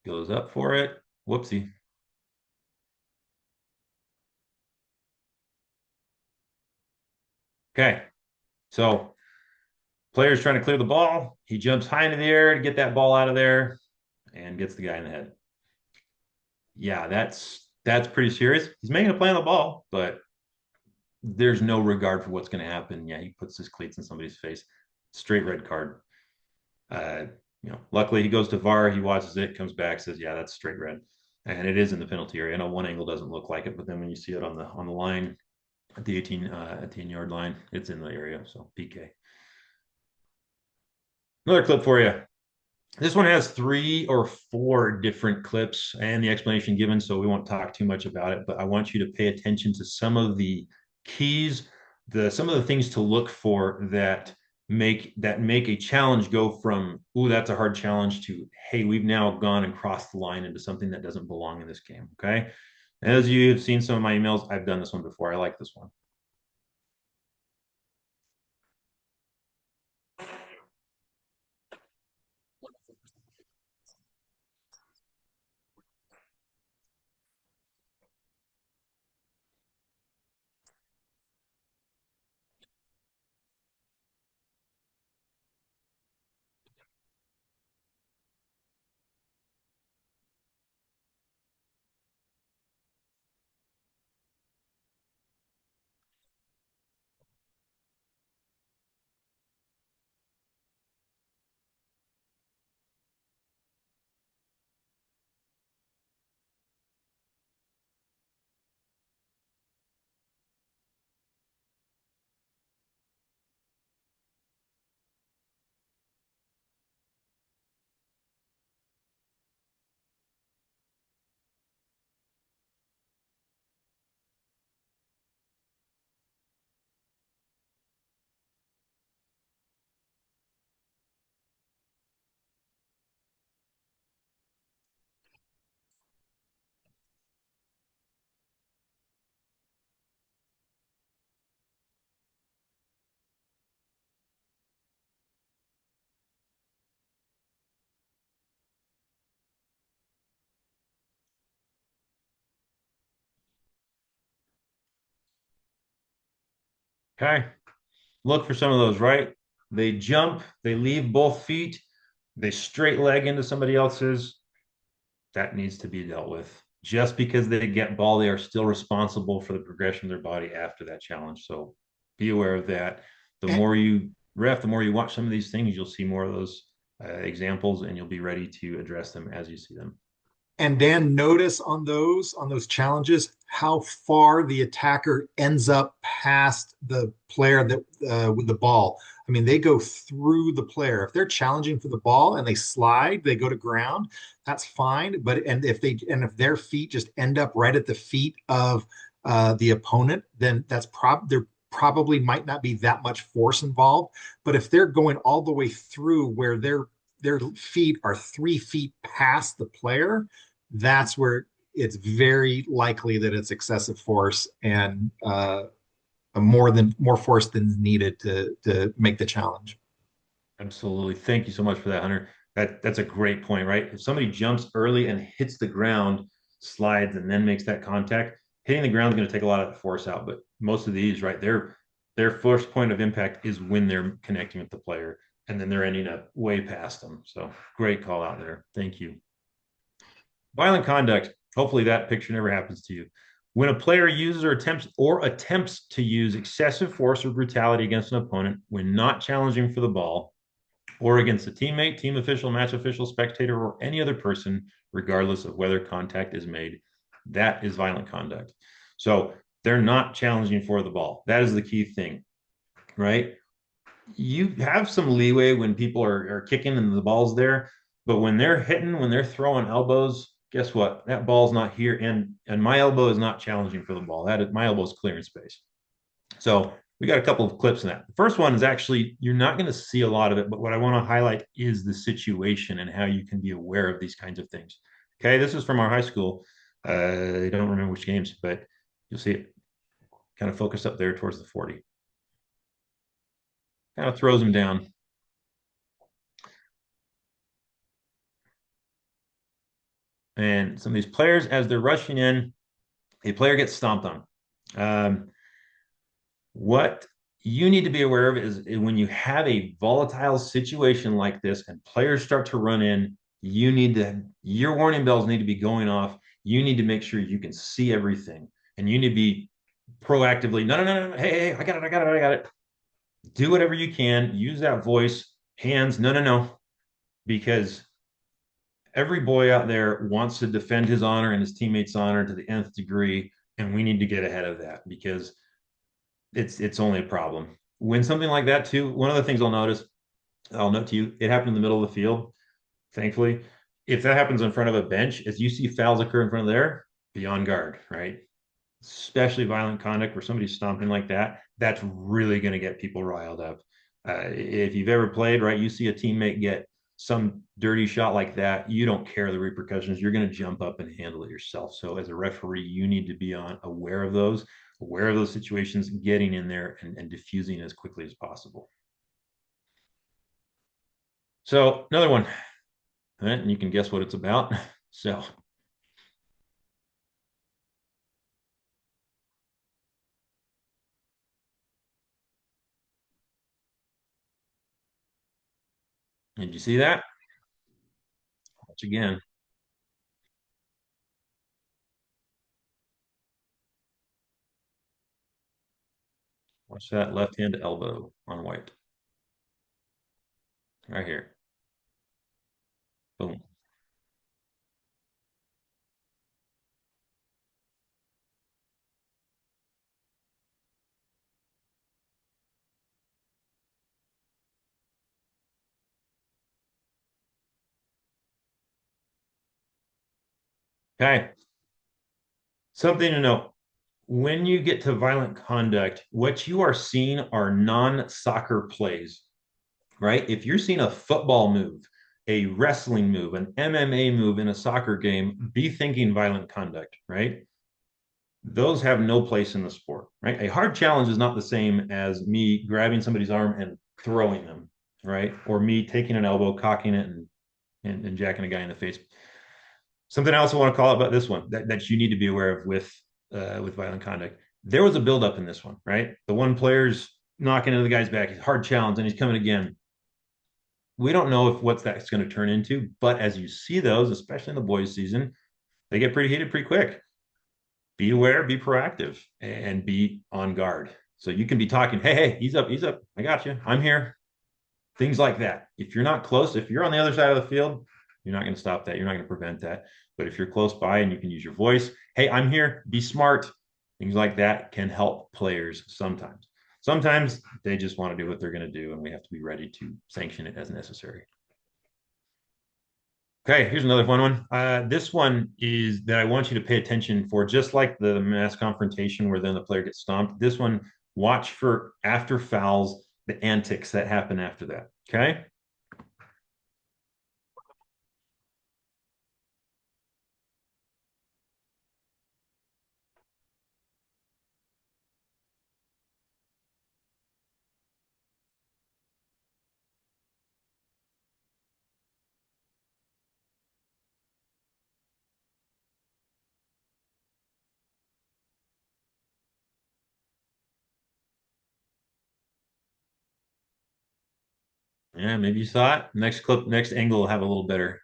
Goes up for it. Whoopsie. Okay. So player's trying to clear the ball. He jumps high into the air to get that ball out of there and gets the guy in the head. Yeah, that's pretty serious. He's making a play on the ball, but there's no regard for what's going to happen. Yeah, he puts his cleats in somebody's face. Straight red card. Luckily he goes to VAR, he watches it, comes back, says, yeah, that's straight red. And it is in the penalty area. I know one angle doesn't look like it, but then when you see it on the line at the 18-yard line, it's in the area. So PK. Another clip for you. This one has 3 or 4 different clips and the explanation given, so we won't talk too much about it, but I want you to pay attention to some of the keys, some of the things to look for that make a challenge go from, ooh, that's a hard challenge, to, hey, we've now gone and crossed the line into something that doesn't belong in this game, okay? As you have seen some of my emails, I've done this one before. I like this one. Okay. Look for some of those, right? They jump, they leave both feet, they straight leg into somebody else's. That needs to be dealt with. Just because they get ball, they are still responsible for the progression of their body after that challenge. So be aware of that. The And, more you ref, the more you watch some of these things, you'll see more of those examples and you'll be ready to address them as you see them. and Dan, notice on those challenges, how far the attacker ends up past the player that with the ball. I mean, they go through the player. If they're challenging for the ball and they slide, they go to ground, that's fine. But if their feet just end up right at the feet of the opponent, then there probably might not be that much force involved. But if they're going all the way through where their feet are 3 feet past the player, that's where it's very likely that it's excessive force and more force than needed to make the challenge. Absolutely. Thank you so much for that, Hunter. That's a great point, right? If somebody jumps early and hits the ground, slides, and then makes that contact, hitting the ground is going to take a lot of the force out. But most of these, right, their first point of impact is when they're connecting with the player, and then they're ending up way past them. So great call out there. Thank you. Violent conduct. Hopefully that picture never happens to you. When a player uses or attempts to use excessive force or brutality against an opponent when not challenging for the ball, or against a teammate, team official, match official, spectator, or any other person, regardless of whether contact is made. That is violent conduct. So they're not challenging for the ball. That is the key thing, right? You have some leeway when people are kicking and the ball's there, but when they're hitting, when they're throwing elbows, guess what? That ball's not here, and my elbow is not challenging for the ball. My elbow is clearing space. So we got a couple of clips in that. The first one is actually, you're not going to see a lot of it, but what I want to highlight is the situation and how you can be aware of these kinds of things. Okay, this is from our high school. I don't remember which games, but you'll see it kind of focused up there towards the 40. Kind of throws him down. And some of these players, as they're rushing in, a player gets stomped on. What you need to be aware of is when you have a volatile situation like this and players start to run in, your warning bells need to be going off. You need to make sure you can see everything and you need to be proactively, no. Hey, I got it. Do whatever you can. Use that voice, hands, no. Because every boy out there wants to defend his honor and his teammates' honor to the nth degree. And we need to get ahead of that because it's only a problem. When something like that too, one of the things I'll note to you, it happened in the middle of the field, thankfully. If that happens in front of a bench, as you see fouls occur in front of there, be on guard, right? Especially violent conduct where somebody's stomping like that, that's really going to get people riled up. If you've ever played, right, you see a teammate get some dirty shot like that, you don't care the repercussions. You're going to jump up and handle it yourself. So as a referee, you need to be aware of those situations, getting in there and diffusing as quickly as possible. So another one, right, and you can guess what it's about. So did you see that? Watch again. Watch that left hand elbow on white. Right here. Boom. Okay. Something to know. When you get to violent conduct, what you are seeing are non-soccer plays, right? If you're seeing a football move, a wrestling move, an MMA move in a soccer game, be thinking violent conduct, right? Those have no place in the sport, right? A hard challenge is not the same as me grabbing somebody's arm and throwing them, right? Or me taking an elbow, cocking it, and jacking a guy in the face. Something else I want to call out about this one that you need to be aware of with violent conduct. there was a buildup in this one, right? The one player's knocking into the guy's back. He's hard challenge and he's coming again. We don't know if what that's going to turn into, but as you see those, especially in the boys' season, they get pretty heated pretty quick. Be aware, be proactive, and be on guard. So you can be talking, hey, he's up, I got you, I'm here. Things like that. If you're not close, if you're on the other side of the field, you're not going to stop that. You're not going to prevent that. But if you're close by and you can use your voice, hey, I'm here, be smart. Things like that can help players sometimes. Sometimes they just want to do what they're going to do, and we have to be ready to sanction it as necessary. Okay, here's another fun one. This one is that I want you to pay attention for, just like the mass confrontation where then the player gets stomped. This one, watch for after fouls, the antics that happen after that. Okay. Yeah, maybe you saw it. Next clip, next angle will have a little better.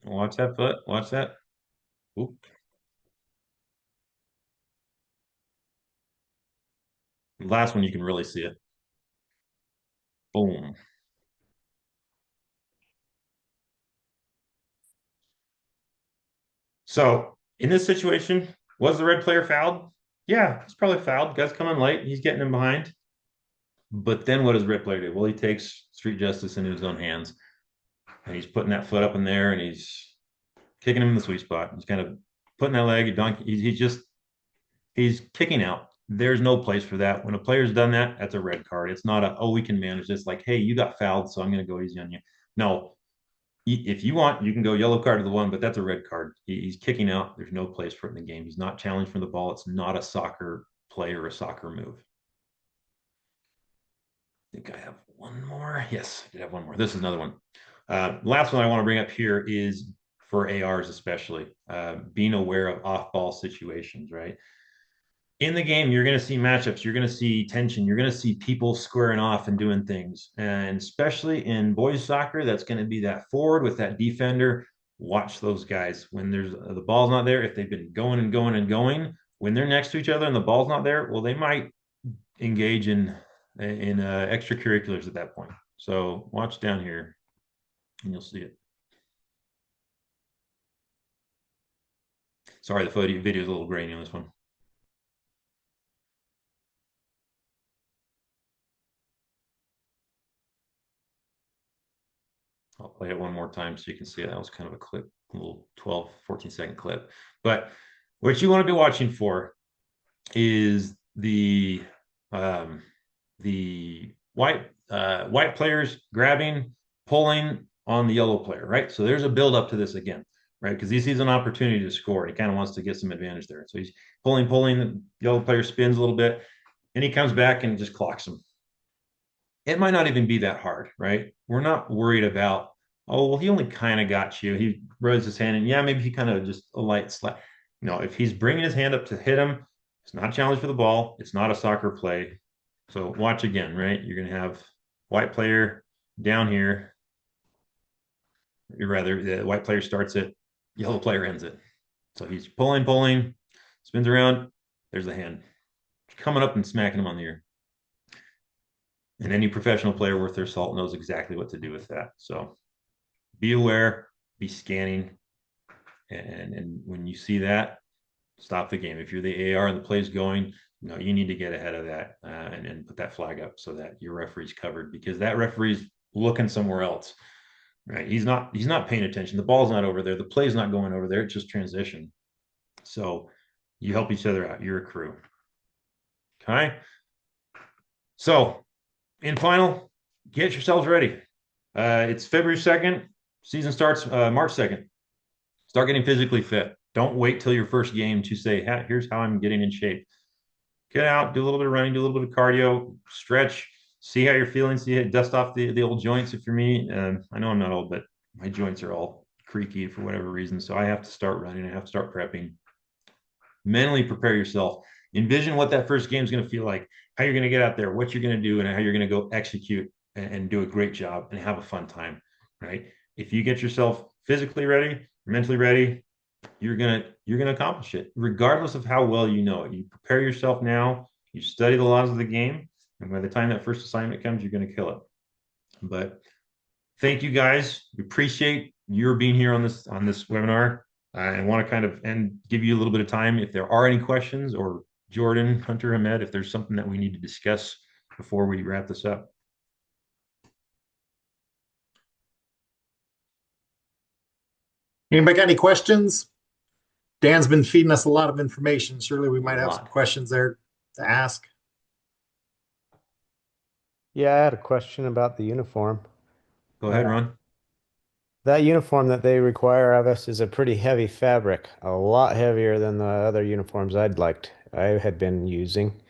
Watch that foot. Watch that. Oop. Last one, you can really see it. Boom. So in this situation, was the red player fouled? Yeah, he's probably fouled. Guy's coming late. He's getting in behind. But then what does red player do? Well, he takes street justice into his own hands, and he's putting that foot up in there, and he's kicking him in the sweet spot. He's kind of putting that leg, he's kicking out. There's no place for that. When a player's done that, that's a red card. It's not a, oh, we can manage this. Like, hey, you got fouled, so I'm going to go easy on you. No, if you want, you can go yellow card to the one, but that's a red card. He's kicking out. There's no place for it in the game. He's not challenged for the ball. It's not a soccer play or a soccer move. I think I have one more. Yes, I did have one more. This is another one. Last one I want to bring up here is for ARs, especially being aware of off-ball situations, right? In the game, you're going to see matchups, you're going to see tension, you're going to see people squaring off and doing things. And especially in boys soccer, that's going to be that forward with that defender. Watch those guys when there's the ball's not there. If they've been going and going and going, when they're next to each other and the ball's not there, well, they might engage in extracurriculars at that point. So watch down here and you'll see it. Sorry, the video is a little grainy on this one. I'll play it one more time so you can see it. That was kind of a clip, a little 12, 14-second clip. But what you want to be watching for is the white players grabbing, pulling on the yellow player, right? So there's a build up to this again, right? Because he sees an opportunity to score. And he kind of wants to get some advantage there. So he's pulling, the yellow player spins a little bit, and he comes back and just clocks him. It might not even be that hard, right? We're not worried about, oh, well, he only kind of got you. He rose his hand, and yeah, maybe he kind of just a light slap. No, if he's bringing his hand up to hit him, it's not a challenge for the ball. It's not a soccer play. So watch again, right? You're going to have white player down here. Rather, the white player starts it, yellow player ends it. So he's pulling, spins around. There's the hand coming up and smacking him on the ear. And any professional player worth their salt knows exactly what to do with that. So be aware, be scanning, and when you see that, stop the game. If you're the AR and the play's going, you need to get ahead of that and put that flag up so that your referee's covered, because that referee's looking somewhere else, right? He's not paying attention. The ball's not over there. The play's not going over there. It's just transition. So you help each other out. You're a crew. Okay. So in final, get yourselves ready. It's February 2nd. Season starts March 2nd. Start getting physically fit. Don't wait till your first game to say, here's how I'm getting in shape. Get out, do a little bit of running, do a little bit of cardio, stretch, see how you're feeling, dust off the old joints if you're me. I know I'm not old, but my joints are all creaky for whatever reason. So I have to start running. I have to start prepping. Mentally prepare yourself. Envision what that first game is going to feel like, how you're going to get out there, what you're going to do, and how you're going to go execute and do a great job and have a fun time, right? If you get yourself physically ready, mentally ready, you're gonna accomplish it, regardless of how well you know it. You prepare yourself now, you study the laws of the game, and by the time that first assignment comes, you're gonna kill it. But thank you guys. We appreciate your being here on this webinar. And want to kind of give you a little bit of time if there are any questions, or Jordan, Hunter, Hamed, if there's something that we need to discuss before we wrap this up. Anybody got any questions? Dan's been feeding us a lot of information. Surely we might have some questions there to ask. Yeah, I had a question about the uniform. Go ahead, Ron. That uniform that they require of us is a pretty heavy fabric, a lot heavier than the other uniforms I had been using.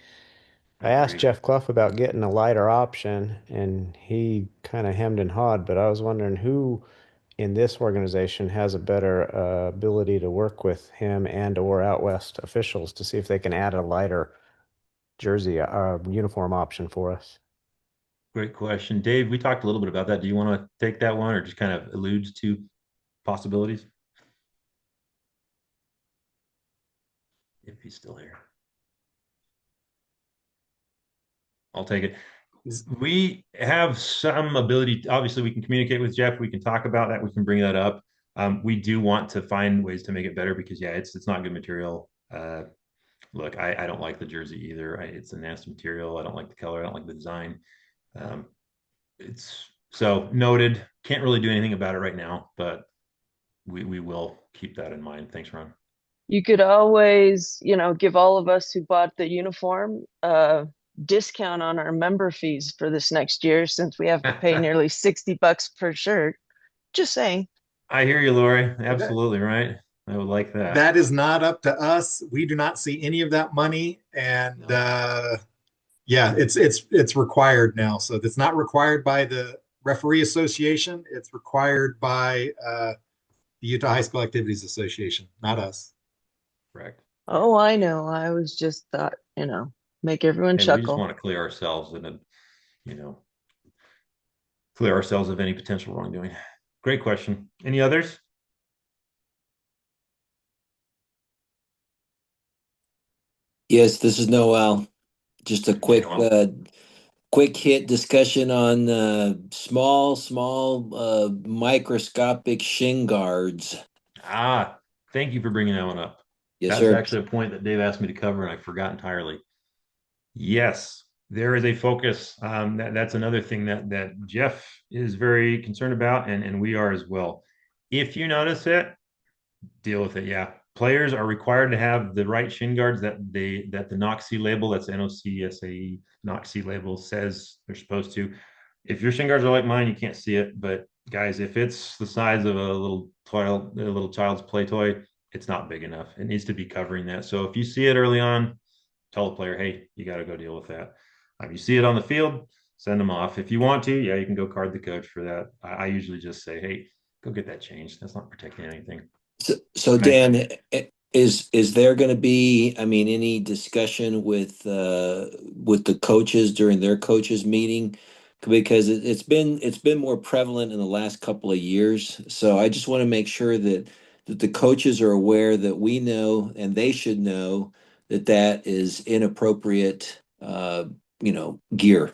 I asked Agreed. Jeff Clough about getting a lighter option, and he kind of hemmed and hawed, but I was wondering who in this organization has a better ability to work with him and or out west officials to see if they can add a lighter jersey uniform option for us. Great question. Dave, we talked a little bit about that. Do you want to take that one, or just kind of alludes to possibilities? If he's still here. I'll take it. We have some ability. Obviously, we can communicate with Jeff. We can talk about that. We can bring that up. We do want to find ways to make it better because, yeah, it's not good material. Look, I don't like the jersey either. It's a nasty material. I don't like the color. I don't like the design. It's so noted. Can't really do anything about it right now, but we will keep that in mind. Thanks, Ron. You could always, give all of us who bought the uniform a discount on our member fees for this next year, since we have to pay nearly $60 per shirt. Just saying. I hear you, Lori. Absolutely right. I would like that. That is not up to us. We do not see any of that money, and yeah, it's required now. So it's not required by the Referee Association. It's required by the Utah High School Activities Association, not us. Correct. Oh, I know. I was just thought, make everyone And we just chuckle. want to clear ourselves clear ourselves of any potential wrongdoing. Great question. Any others? Yes, this is Noel. Just a quick hit discussion on small microscopic shin guards. Thank you for bringing that one up. Yes, That's sir. actually a point that Dave asked me to cover, and I forgot entirely. Yes, there is a focus. That's another thing that Jeff is very concerned about, and we are as well. If you notice it, deal with it. Yeah, players are required to have the right shin guards that the NOCSAE label, that's NOCSAE NOCSAE label, says they're supposed to. If your shin guards are like mine, you can't see it. But guys, if it's the size of a little child's play toy, it's not big enough. It needs to be covering that. So if you see it early on, tell the player, hey, you got to go deal with that. If you see it on the field, send them off. If you want to, yeah, you can go card the coach for that. I usually just say, hey, go get that changed. That's not protecting anything. So Dan, is there going to be, any discussion with the coaches during their coaches meeting? Because it's been more prevalent in the last couple of years. So I just want to make sure that the coaches are aware that we know, and they should know, that is inappropriate, gear.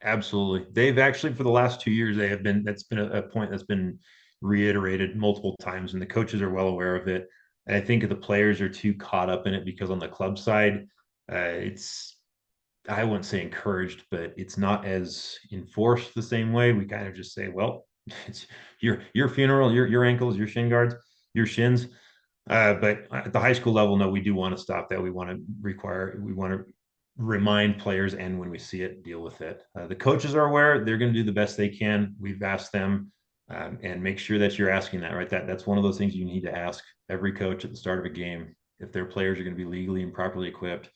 Absolutely. They've actually, for the last 2 years, that's been a point that's been reiterated multiple times, and the coaches are well aware of it. And I think the players are too caught up in it because on the club side, I wouldn't say encouraged, but it's not as enforced the same way. We kind of just say, well, it's your funeral, your ankles, your shin guards, your shins. But at the high school level, no, we do want to stop that. We want to remind players, and when we see it, deal with it. The coaches are aware. They're going to do the best they can. We've asked them, and make sure that you're asking that, right? That's one of those things you need to ask every coach at the start of a game, if their players are going to be legally and properly equipped.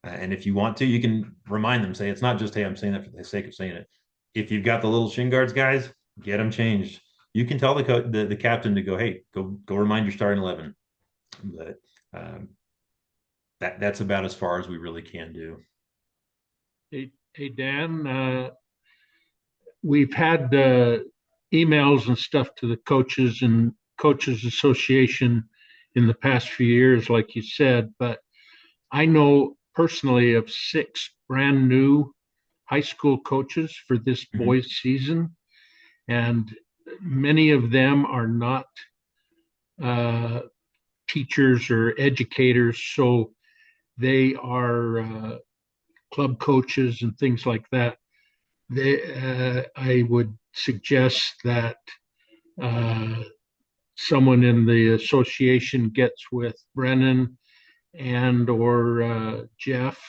And if you want to, you can remind them, say, it's not just, hey, I'm saying that for the sake of saying it. If you've got the little shin guards, guys, get them changed. you can tell the captain to go, hey, go remind your starting 11. But that's about as far as we really can do. Hey Dan, we've had emails and stuff to the coaches and coaches association in the past few years, like you said, but I know personally of 6 brand new high school coaches for this Mhm. boys season, and many of them are not uh, teachers or educators, so they are club coaches and things like that. I would suggest that uh, someone in the association gets with Brennan and or Jeff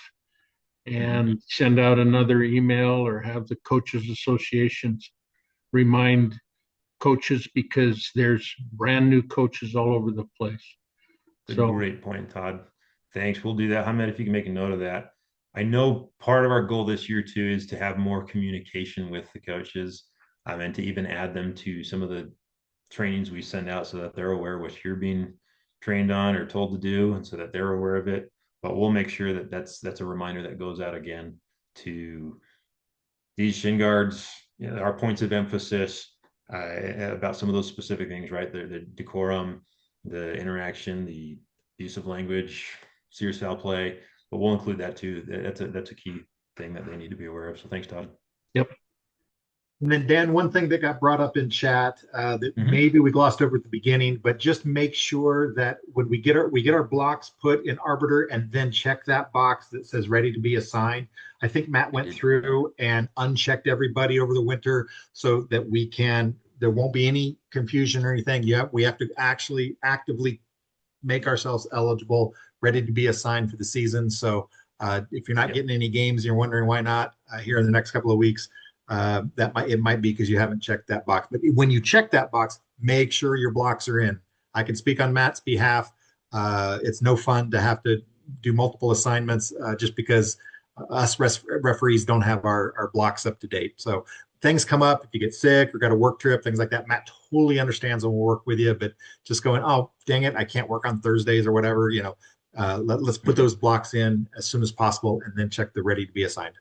and send out another email, or have the coaches associations remind coaches, because there's brand new coaches all over the place. It's a So great point, Todd. Thanks. We'll do that. Hamed, if you can make a note of that. I know part of our goal this year too is to have more communication with the coaches, and to even add them to some of the trainings we send out so that they're aware of what you're being trained on or told to do, and so that they're aware of it. But we'll make sure that that's a reminder that goes out again to these shin guards, our points of emphasis, about some of those specific things, right? The decorum, the interaction, the use of language, serious foul play. But we'll include that too. That's a key thing that they need to be aware of. So thanks, Todd. yep. And then Dan, one thing that got brought up in chat that Mhm. maybe we glossed over at the beginning, but just make sure that when we get our blocks put in Arbiter and then check that box that says ready to be assigned. I think Matt went through and unchecked everybody over the winter so that there won't be any confusion or anything. Yeah, we have to actually actively make ourselves eligible, ready to be assigned for the season. So if you're not getting any games, you're wondering why not here in the next couple of weeks. It might be because you haven't checked that box. But when you check that box, make sure your blocks are in. I can speak on Matt's behalf. It's no fun to have to do multiple assignments just because us referees don't have our blocks up to date. So things come up if you get sick or got a work trip, things like that. Matt totally understands and will work with you, but just going, oh, dang it, I can't work on Thursdays or whatever, let's put those blocks in as soon as possible and then check the ready to be assigned.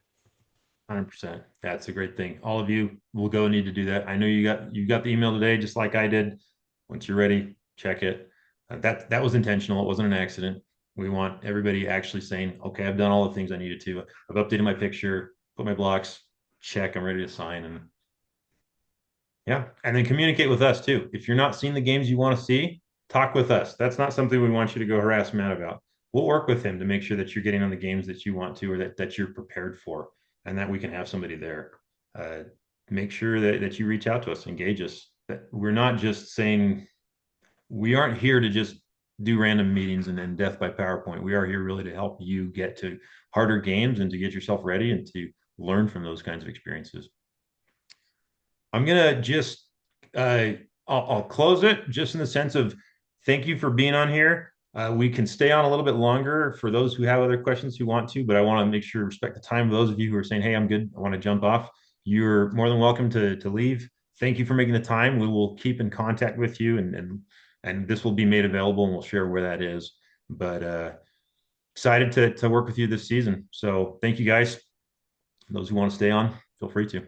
100%. That's a great thing. All of you will go need to do that. I know you got the email today, just like I did. Once you're ready, check it. That was intentional. It wasn't an accident. We want everybody actually saying, okay, I've done all the things I needed to. I've updated my picture, put my blocks, check, I'm ready to sign. And yeah, and then communicate with us too. If you're not seeing the games you want to see, talk with us. That's not something we want you to go harass Matt about. We'll work with him to make sure that you're getting on the games that you want to, or that you're prepared for, and that we can have somebody there. Make sure that you reach out to us, engage us. That we're not just saying, we aren't here to just do random meetings and then death by PowerPoint. We are here really to help you get to harder games and to get yourself ready and to learn from those kinds of experiences. I'm gonna just I'll close it just in the sense of thank you for being on here. We can stay on a little bit longer for those who have other questions who want to, but I want to make sure to respect the time of those of you who are saying, hey, I'm good, I want to jump off. You're more than welcome to leave. Thank you for making the time. We will keep in contact with you, and this will be made available, and we'll share where that is. But excited to work with you this season. So thank you guys. Those who want to stay on, feel free to.